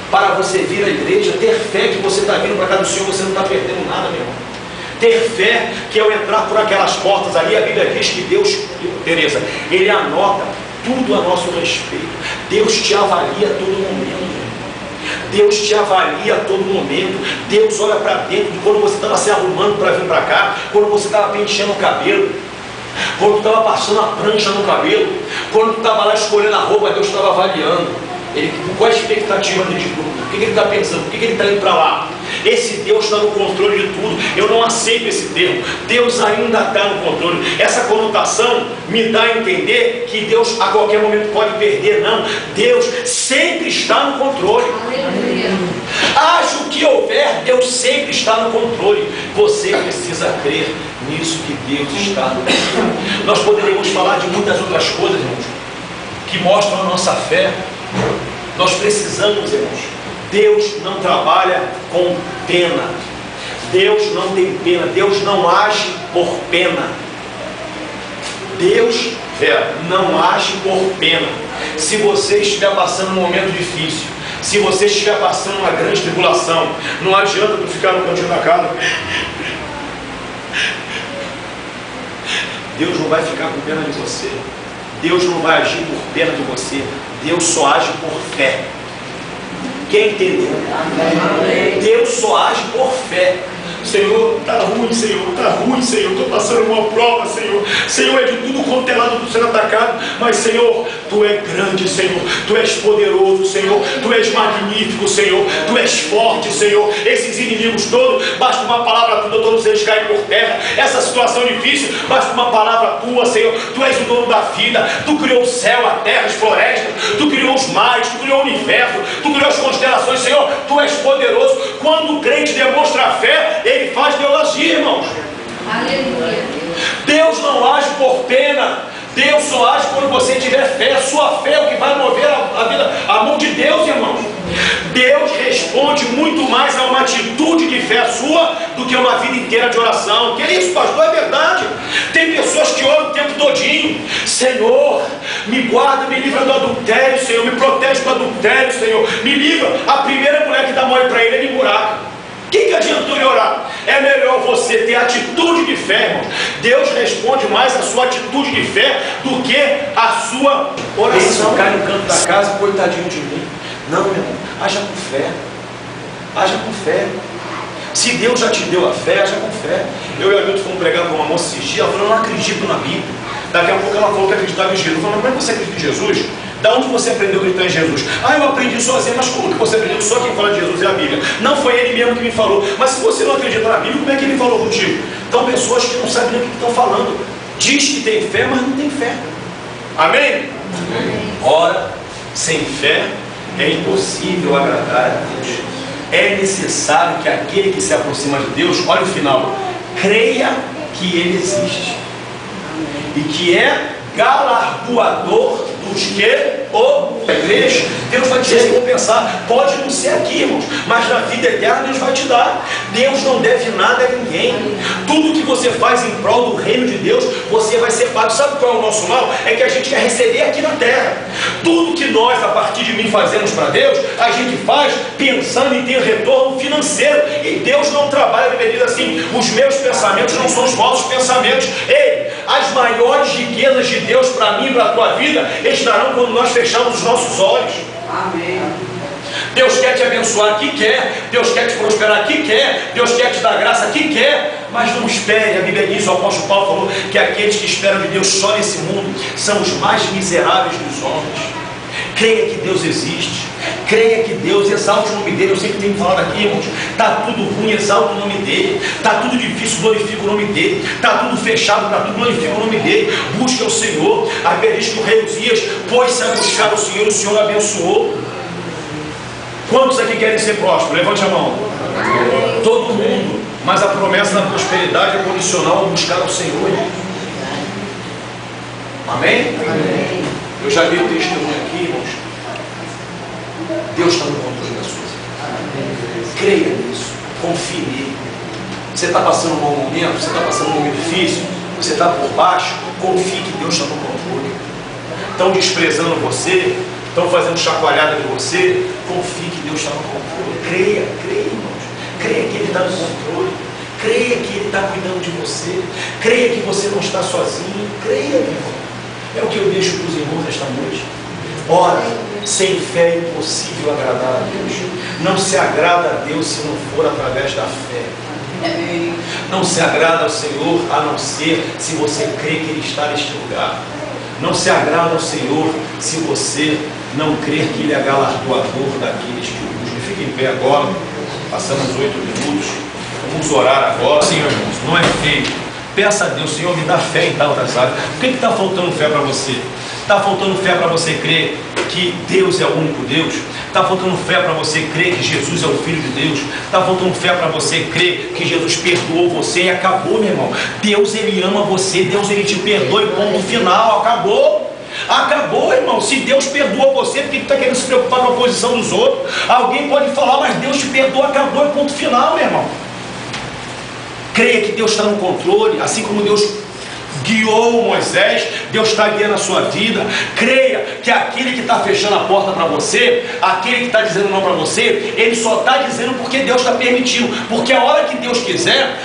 para você vir à igreja, ter fé que você está vindo para cá do Senhor, você não está perdendo nada, meu irmão. Ter fé que ao entrar por aquelas portas ali, a Bíblia diz que Deus, Tereza, Ele anota tudo a nosso respeito. Deus te avalia a todo momento. Deus te avalia a todo momento. Deus olha para dentro de quando você estava se arrumando para vir para cá, quando você estava penteando o cabelo, quando estava passando a prancha no cabelo, quando estava lá escolhendo a roupa, Deus estava avaliando. Qual a expectativa dele de tudo? O que ele está pensando? Por que ele está indo para lá? Esse Deus está no controle de tudo. Eu não aceito esse termo. Deus ainda está no controle. Essa conotação me dá a entender que Deus a qualquer momento pode perder. Não. Deus sempre está no controle. Haja o que houver, Deus sempre está no controle. Você precisa crer nisso, que Deus está no controle. Nós poderíamos falar de muitas outras coisas, irmãos, que mostram a nossa fé. Nós precisamos, irmãos. Deus não trabalha com pena. Deus não tem pena. Deus não age por pena. Deus não age por pena. Se você estiver passando um momento difícil, se você estiver passando uma grande tribulação, não adianta tu ficar no cantinho da casa. Deus não vai ficar com pena de você. Deus não vai agir por pena de você. Deus só age por fé. Quem entendeu? Deus só age por fé. Senhor, está ruim, Senhor, está ruim, Senhor, estou passando uma prova, Senhor. Senhor, é de tudo quanto é lado sendo atacado, mas Senhor, Tu é grande, Senhor, Tu és poderoso, Senhor, Tu és magnífico, Senhor, Tu és forte, Senhor. Esses inimigos todos, basta uma palavra Tua, todos eles caem por terra. Essa situação difícil, basta uma palavra Tua, Senhor. Tu és o dono da vida, Tu criou o céu, a terra, as florestas, Tu criou os mares, Tu criou o universo, Tu criou as constelações, Senhor, Tu és poderoso. Quando o crente demonstra fé, ele faz Deus agir, irmãos. Aleluia. Deus não age por pena. Deus só age quando você tiver fé. A sua fé é o que vai mover a vida, a mão de Deus, irmãos. Deus responde muito mais a uma atitude de fé sua do que uma vida inteira de oração. Que isso, pastor? É verdade. Tem pessoas que oram o tempo todinho. Senhor, me guarda, me livra do adultério, Senhor. Me protege do adultério, Senhor. Me livra. A primeira mulher que dá mole para ele, ele buraco. O que adiantou ele orar? É melhor você ter atitude de fé, irmão. Deus responde mais a sua atitude de fé do que a sua oração. Cai no canto da casa, coitadinho de mim. Não, meu irmão, haja com fé. Haja com fé. Se Deus já te deu a fé, haja com fé. Eu e a Milton fomos pregar para uma moça esses dias. Ela falou: eu não acredito na Bíblia. Daqui a pouco ela falou que acreditava em Jesus. Eu falei: mas como é que você acredita em Jesus? Da onde você aprendeu a acreditar em Jesus? Ah, eu aprendi sozinho. Mas como que você aprendeu? Só quem fala de Jesus é a Bíblia. Não foi ele mesmo que me falou. Mas se você não acredita na Bíblia, como é que ele falou contigo? Então, pessoas que não sabem nem o que estão falando. Diz que tem fé, mas não tem fé. Amém? Amém. Ora, sem fé é impossível agradar a Deus. É necessário que aquele que se aproxima de Deus, olha o final, creia que Ele existe e que é galardoador dos que a igreja. Deus vai te recompensar. Pode não ser aqui, irmãos, mas na vida eterna Deus vai te dar. Deus não deve nada a ninguém. Tudo que você faz em prol do reino de Deus, você vai ser pago. Sabe qual é o nosso mal? É que a gente quer receber aqui na terra. Tudo que nós, a partir de mim, fazemos para Deus, a gente faz pensando em ter retorno financeiro. E Deus não trabalha, Bíblia diz assim: os meus pensamentos não são os vossos pensamentos. Ei, as maiores riquezas de Deus para mim e para a tua vida estarão quando nós fechamos os nossos olhos. Amém. Deus quer te abençoar, que quer. Deus quer te prosperar, que quer. Deus quer te dar graça, que quer. Mas não espere. A Bíblia diz, o apóstolo Paulo falou que aqueles que esperam de Deus só nesse mundo são os mais miseráveis dos homens. Creia que Deus existe. Creia que Deus, exalte o nome dele. Eu sempre tenho falado aqui, irmãos, está tudo ruim, exalta o nome dele. Está tudo difícil, glorifica o nome dele. Está tudo fechado, está tudo, glorifica o nome dele. Busca o Senhor. A Bíblia diz que o rei Uzias pôs-se a buscar o Senhor abençoou. Quantos aqui querem ser prósperos? Levante a mão. Todo mundo. Mas a promessa da prosperidade é condicional a buscar o Senhor. Amém? Amém. Eu já vi o testemunho aqui, irmãos. Deus está no controle da sua vida. Creia nisso. Confie nele. Você está passando um mau momento, você está passando um momento difícil, você está por baixo, confie que Deus está no controle. Estão desprezando você, estão fazendo chacoalhada de você, confie que Deus está no controle. Creia, irmãos. Creia que Ele está no controle. Creia que Ele está cuidando de você. Creia que você não está sozinho. Creia, meu irmão. É o que eu deixo para os irmãos esta noite. Ora, sem fé é impossível agradar a Deus. Não se agrada a Deus se não for através da fé. Não se agrada ao Senhor a não ser se você crê que Ele está neste lugar. Não se agrada ao Senhor se você não crer que Ele é galardoador daqueles que o buscam. Fique em pé agora. Passamos 8 minutos. Vamos orar agora. Senhor, irmãos, não é feio. Peça a Deus, Senhor, me dá fé em tantas áreas. Por que está faltando fé para você? Está faltando fé para você crer que Deus é o único Deus? Está faltando fé para você crer que Jesus é o Filho de Deus? Está faltando fé para você crer que Jesus perdoou você e acabou, meu irmão? Deus, Ele ama você. Deus, Ele te perdoa e ponto final. Acabou. Acabou, irmão. Se Deus perdoou você, por que está querendo se preocupar com a posição dos outros? Alguém pode falar, mas Deus te perdoou, acabou e ponto final, meu irmão. Creia que Deus está no controle, assim como Deus guiou Moisés, Deus está guiando a sua vida. Creia que aquele que está fechando a porta para você, aquele que está dizendo não para você, ele só está dizendo porque Deus está permitindo. Porque a hora que Deus quiser,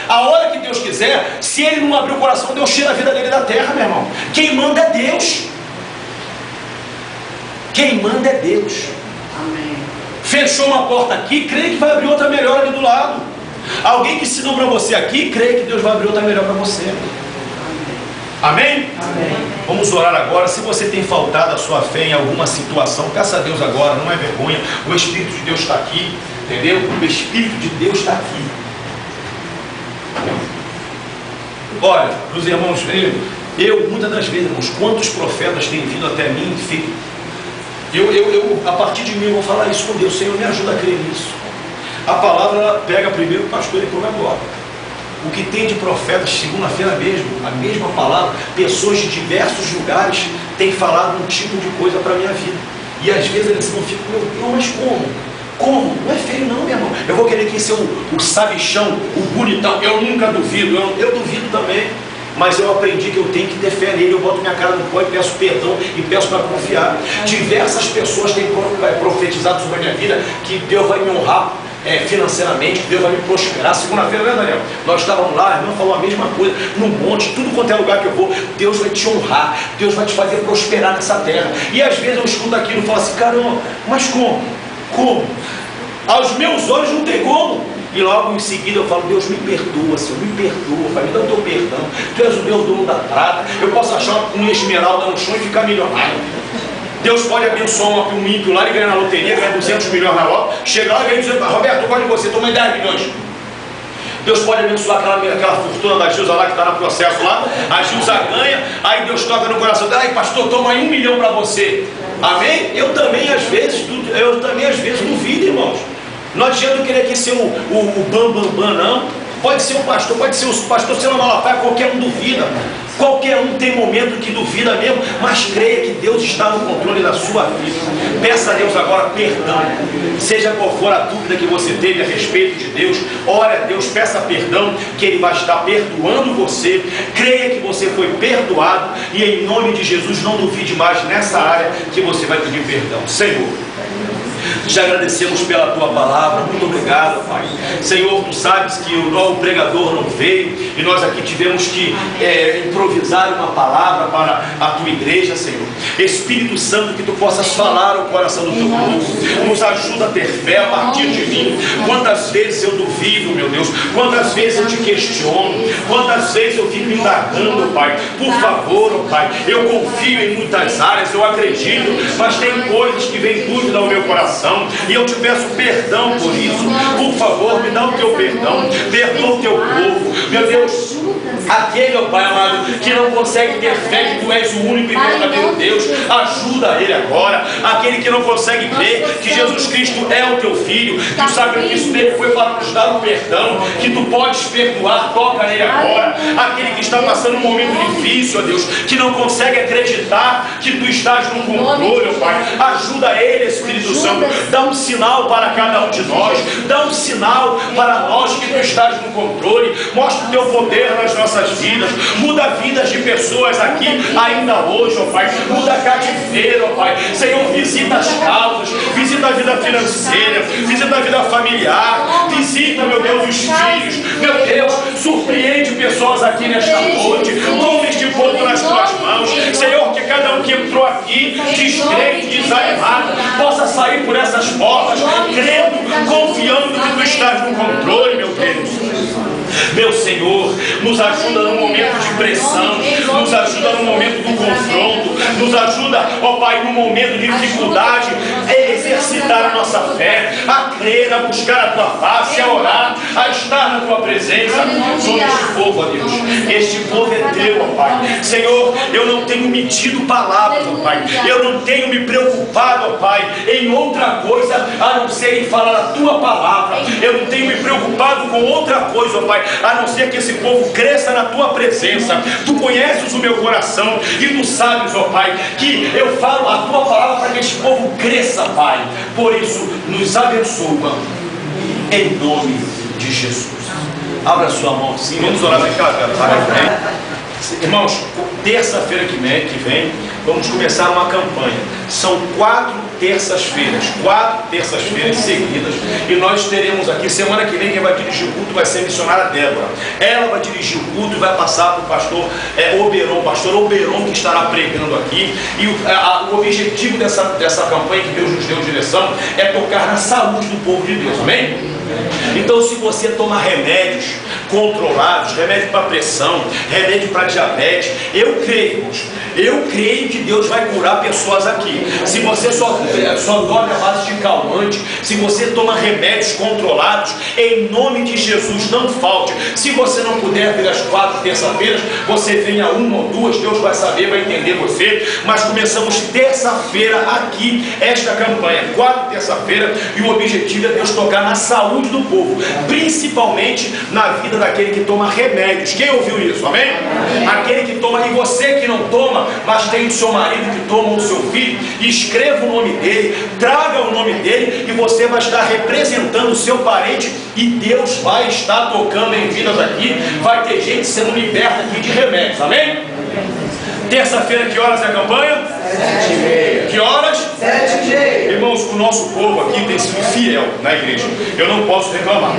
se ele não abrir o coração, Deus tira a vida dele da terra, meu irmão. Quem manda é Deus. Quem manda é Deus. Amém. Fechou uma porta aqui, creia que vai abrir outra melhor ali do lado. Alguém que ensinou para você aqui, creia que Deus vai abrir outra melhor para você. Amém? Amém? Vamos orar agora. Se você tem faltado a sua fé em alguma situação, peça a Deus agora, não é vergonha. O Espírito de Deus está aqui, entendeu? O Espírito de Deus está aqui. Olha, os irmãos, eu muitas das vezes, irmãos, quantos profetas têm vindo até mim, filho? A partir de mim, eu vou falar isso com Deus. Senhor, me ajuda a crer nisso. A palavra pega primeiro o pastor e come agora. O que tem de profetas, segunda-feira mesmo, a mesma palavra, pessoas de diversos lugares têm falado um tipo de coisa para a minha vida. E às vezes eles não ficam, meu Deus, mas como? Como? Não é feio não, meu irmão. Eu vou querer que ser o sabichão, o bonitão. Eu nunca duvido, eu duvido também. Mas eu aprendi que eu tenho que ter fé nele. Eu boto minha cara no pó e peço perdão e peço para confiar. Diversas pessoas têm profetizado sobre a minha vida que Deus vai me honrar financeiramente, que Deus vai me prosperar. Segunda-feira, né, Daniel? Nós estávamos lá, a irmã falou a mesma coisa, no monte, tudo quanto é lugar que eu vou, Deus vai te honrar, Deus vai te fazer prosperar nessa terra. E às vezes eu escuto aquilo e falo assim, caramba, mas como? Como? Aos meus olhos não tem como. E logo em seguida eu falo, Deus me perdoa, Senhor, me perdoa, Pai, me dá o teu perdão. Tu és o meu dono da prata. Eu posso achar uma esmeralda no chão e ficar milionário. Deus pode abençoar um ímpio lá e ganhar na loteria, ganhar 200 milhões na loja, chega lá e ganha 200, Roberto, eu gosto de você, toma 10 milhões. Deus pode abençoar aquela fortuna da Gilza lá que está no processo lá, a Gilza ganha, aí Deus toca no coração dela, aí pastor, toma aí 1 milhão para você. Amém? Eu também às vezes duvido, irmãos. Não adianta eu querer aqui ser o bam, não. Pode ser o pastor, pode ser o pastor sendo Malafaia, qualquer um duvida. Qualquer um tem momento que duvida mesmo, mas creia que Deus está no controle da sua vida. Peça a Deus agora perdão. Seja qual for a dúvida que você teve a respeito de Deus, ore a Deus, peça perdão, que Ele vai estar perdoando você. Creia que você foi perdoado e em nome de Jesus não duvide mais nessa área que você vai pedir perdão. Senhor, te agradecemos pela tua palavra, muito obrigado, Pai. Senhor, tu sabes que o pregador não veio e nós aqui tivemos que improvisar uma palavra para a tua igreja, Senhor. Espírito Santo, que tu possas falar ao coração do teu povo, nos ajuda a ter fé a partir de mim. Quantas vezes eu duvido, meu Deus, quantas vezes eu te questiono, quantas vezes eu fico indagando, Pai. Por favor, Pai, eu confio em muitas áreas, eu acredito, mas tem coisas que vêm dúvida ao meu coração. E eu te peço perdão por isso. Por favor, me dá o teu perdão. Perdoa o teu povo. Meu Deus, aquele, ó Pai amado, que não consegue ter fé que tu és o único e verdadeiro Deus, ajuda ele agora. Aquele que não consegue ver que Jesus Cristo é o teu Filho, que o sacrifício dele foi para nos dar o perdão, que tu podes perdoar, toca nele agora. Aquele que está passando um momento difícil, ó Deus, que não consegue acreditar que tu estás no controle, ó Pai, ajuda ele, Espírito Santo. Dá um sinal para cada um de nós, dá um sinal para nós que tu estás no controle. Mostra o teu poder nas nossas vidas, muda vidas de pessoas aqui ainda hoje, ó Pai, muda cativeiro, ó Pai. Senhor, visita as causas, visita a vida financeira, visita a vida familiar, visita, meu Deus, os filhos, meu Deus, surpreende pessoas aqui nesta noite, toma este povo nas tuas mãos, Senhor, que cada um que entrou aqui, descrente, desanimado, possa sair por essas portas, crendo, confiando que tu estás no controle, meu Deus. Meu Senhor, nos ajuda no momento de pressão, nos ajuda no momento do confronto, nos ajuda, ó Pai, no momento de dificuldade, a exercitar a nossa fé, a crer, a buscar a tua face, a orar, a estar na tua presença. Sobre este povo, ó Deus, este povo é teu, ó Pai. Senhor, eu não tenho medido palavras, ó Pai, eu não tenho me preocupado, ó Pai, em outra coisa a não ser em falar a tua palavra. Eu não tenho me preocupado com outra coisa, ó Pai, a não ser que esse povo cresça na tua presença. Tu conheces o meu coração e tu sabes, ó Pai, que eu falo a tua palavra para que este povo cresça, Pai. Por isso, nos abençoa em nome de Jesus. Abra sua mão assim, vamos orar aqui, cara. Irmãos, terça-feira que vem, vamos começar uma campanha. São 4 terças-feiras seguidas, e nós teremos aqui, semana que vem, quem vai dirigir o culto vai ser a missionária Débora. Ela vai dirigir o culto e vai passar para o pastor Oberon, que estará pregando aqui. E o objetivo dessa campanha que Deus nos deu direção é tocar na saúde do povo de Deus, amém? Então, se você toma remédios controlados, remédio para pressão, remédio para diabetes, eu creio que Deus vai curar pessoas aqui. Se você só dorme à base de calmante, se você toma remédios controlados, em nome de Jesus, não falte. Se você não puder vir às 4 terça-feiras, você venha 1 ou 2, Deus vai saber, vai entender você. Mas começamos terça-feira aqui, esta campanha, 4 terça-feira, e o objetivo é Deus tocar na saúde do povo, principalmente na vida daquele que toma remédios. Quem ouviu isso? Amém? Aquele que toma, e você que não toma, mas tem o seu marido que toma, ou o seu filho, escreva o nome dele, traga o nome dele, e você vai estar representando o seu parente, e Deus vai estar tocando em vidas aqui. Vai ter gente sendo liberta aqui de remédios, amém? Terça-feira, que horas é a campanha? 7h30. Que horas? 7h30. Irmãos, o nosso povo aqui tem sido fiel na igreja. Eu não posso reclamar.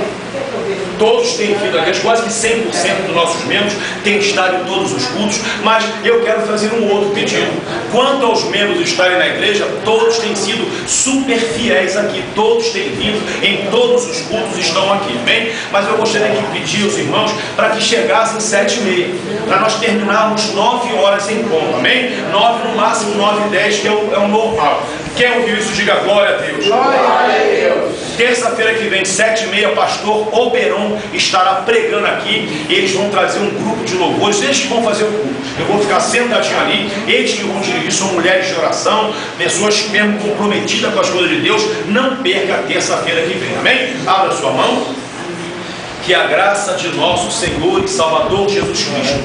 Todos têm vindo aqui, quase que 100% dos nossos membros têm estado em todos os cultos, mas eu quero fazer um outro pedido. Quanto aos membros estarem na igreja, todos têm sido super fiéis aqui, todos têm vindo em todos os cultos, estão aqui, bem? Mas eu gostaria de pedir aos irmãos para que chegassem 7h30, para nós terminarmos 9 horas em ponto, amém? 9 no máximo, 9h10, que é o normal. Quem ouviu isso, diga glória a Deus. Glória a Deus. Terça-feira que vem, 7h30, pastor Oberon estará pregando aqui. Eles vão trazer um grupo de louvores, eles que vão fazer o culto. Eu vou ficar sentadinho ali, eles que vão dirigir, são mulheres de oração, pessoas mesmo comprometidas com as coisas de Deus. Não perca a terça-feira que vem, amém? Abra sua mão. Que a graça de nosso Senhor e Salvador Jesus Cristo,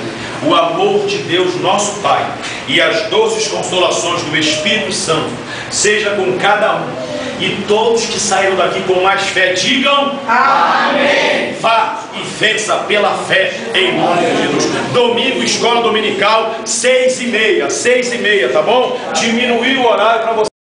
o amor de Deus nosso Pai e as doces consolações do Espírito Santo seja com cada um. E todos que saíram daqui com mais fé, digam amém. Vá e vença pela fé em nome de Jesus. Domingo, escola dominical, 6h30, tá bom? Diminuir o horário para você.